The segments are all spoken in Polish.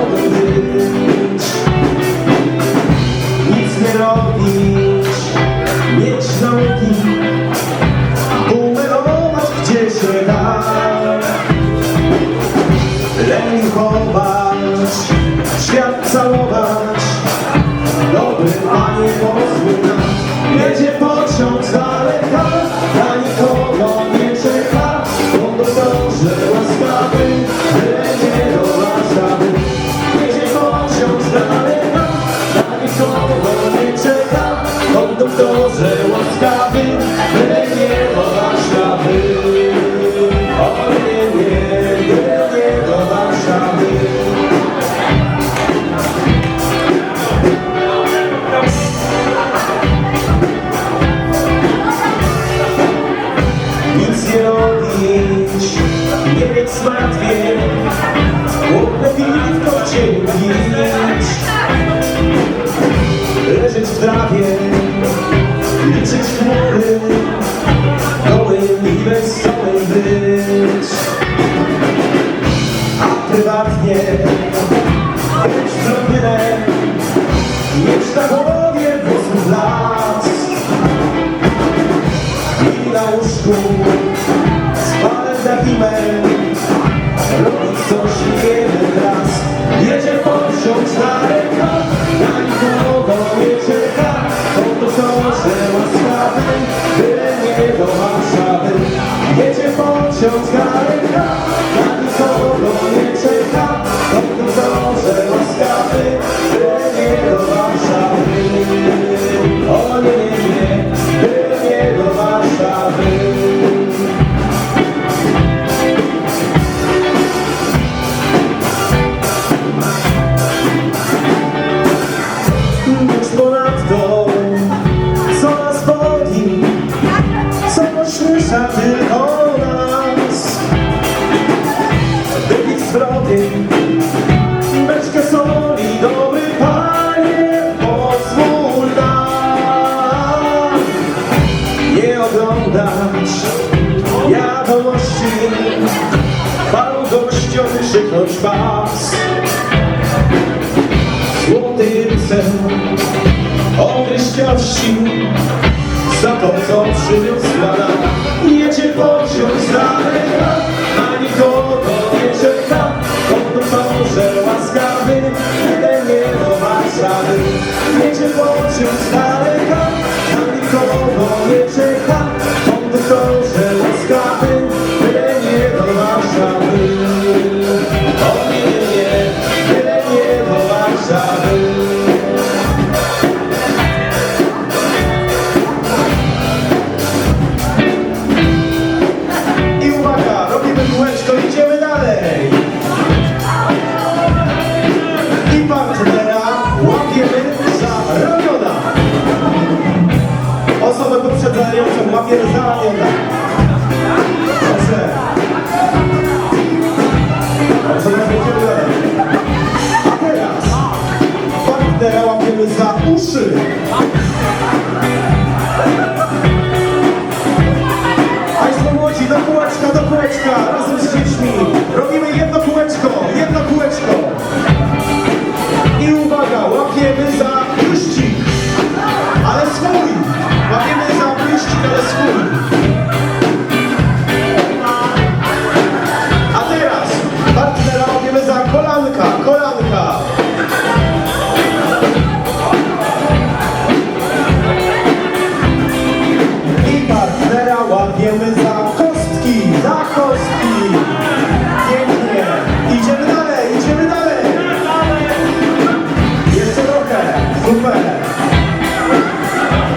mogę być. Nic nie robić, mieć nogi, bumerować gdzie się da. Leń chować, świat całować, dobry Panie pozwól nam. Jedzie pociąg z daleka, na nikogo nie czeka, konduktorze łaskawy, byle nie do Warszawy. Jedzie pociąg z daleka, na nikogo nie czeka, konduktorze łaskawy, byle nie do Warszawy. O nie, nie, byle nie do Warszawy. Nic nie robić, nie mieć zmartwień, głodne piwko w cieniu pić, leżeć w trawie, liczyć chmury, gołym i wesołym być. A prywatnie być blondynem, mieć na głowie włosów las i na łóżku z panem Dawimem robić coś jeden raz. Jedzie pociąg z daleka, na nikogo nie czeka, konduktorze łaskawy, byle nie do Warszawy. Jedzie pociąg z daleka, na nikogo nie czeka, konduktorze łaskawy, byle nie do Warszawy. O nie, nie, nie, byle nie do Warszawy. Już ponadto, co nas boli, co ośmiesza tylko nas. Wypić zdrowie, beczkę soli, dobry Panie, pozwól nam nie oglądać wiadomości, paru gościom krzyknąć pas. Złoty cel ogryźciości za to, co przyniosła nam. Jedzie pociąg z daleka, na nikogo nie czeka, konduktorze łaskawy, byle nie do Warszawy. Jedzie pociąg z daleka, na nikogo nie czeka, konduktorze łaskawy, byle nie do Warszawy. O nie, nie, byle nie do Warszawy. I uwaga, robimy kółeczko, idziemy dalej. I partnera łapiemy za ramiona. Osobę poprzedzającą łapiemy za ramiona. Dobrze. Dobrze, będziemy dalej. A teraz partnera łapiemy za uszy. Państwo młodzi, do kółeczka, razem z dziećmi. Robimy jedno kółeczko, jedno kółeczko. I uwaga, łapiemy za wyścig, ale swój. Łapiemy za wyścig, ale swój. A teraz partnera łapiemy za kolanka, kolanka. I partnera łapiemy za kostki, za kostki. Pięknie. Idziemy dalej, idziemy dalej. Jeszcze trochę. Super.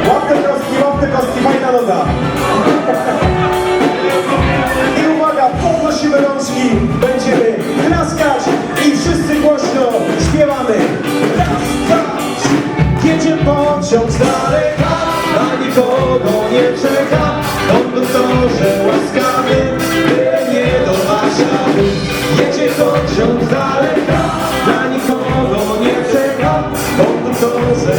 Łap te kostki, fajna noga. I uwaga, podnosimy rączki, będziemy klaskać i wszyscy głośno śpiewamy. Raz, dwa, trzy. Jedzie pociąg z daleka, na nikogo nie czeka, konduktorze łaskawy, byle nie do Warszawy. Jedzie pociąg z daleka, na nikogo nie czeka, konduktorze